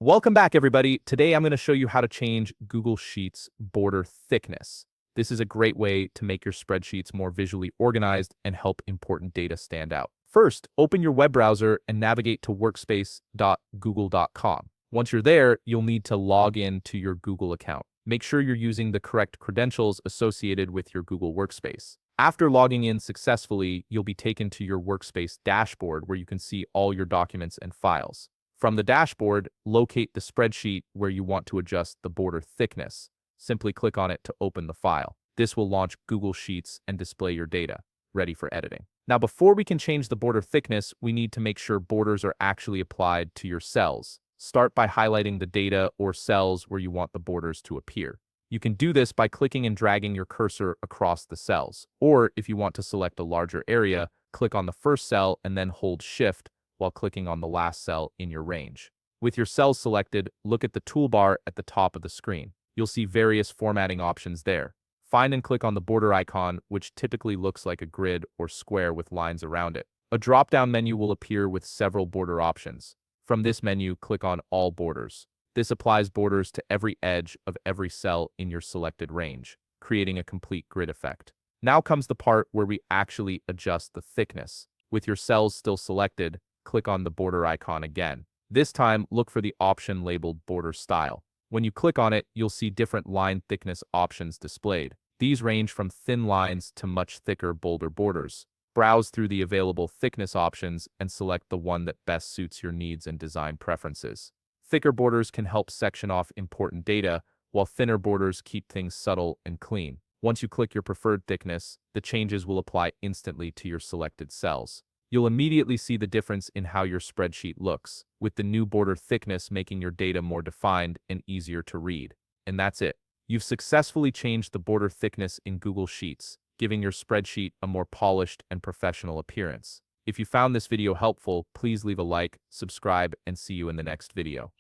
Welcome back, everybody. Today I'm going to show you how to change Google Sheets border thickness. This is a great way to make your spreadsheets more visually organized and help important data stand out. First, open your web browser and navigate to workspace.google.com. Once you're there, you'll need to log in to your Google account. Make sure you're using the correct credentials associated with your Google Workspace. After logging in successfully, you'll be taken to your Workspace dashboard where you can see all your documents and files. From the dashboard, locate the spreadsheet where you want to adjust the border thickness. Simply click on it to open the file. This will launch Google Sheets and display your data, ready for editing. Now, before we can change the border thickness, we need to make sure borders are actually applied to your cells. Start by highlighting the data or cells where you want the borders to appear. You can do this by clicking and dragging your cursor across the cells. Or if you want to select a larger area, click on the first cell and then hold Shift while clicking on the last cell in your range. With your cells selected, look at the toolbar at the top of the screen. You'll see various formatting options there. Find and click on the border icon, which typically looks like a grid or square with lines around it. A drop-down menu will appear with several border options. From this menu, click on All Borders. This applies borders to every edge of every cell in your selected range, creating a complete grid effect. Now comes the part where we actually adjust the thickness. With your cells still selected, click on the border icon again. This time, look for the option labeled Border Style. When you click on it, you'll see different line thickness options displayed. These range from thin lines to much thicker, bolder borders. Browse through the available thickness options and select the one that best suits your needs and design preferences. Thicker borders can help section off important data, while thinner borders keep things subtle and clean. Once you click your preferred thickness, the changes will apply instantly to your selected cells. You'll immediately see the difference in how your spreadsheet looks, with the new border thickness making your data more defined and easier to read. And that's it. You've successfully changed the border thickness in Google Sheets, giving your spreadsheet a more polished and professional appearance. If you found this video helpful, please leave a like, subscribe, and see you in the next video.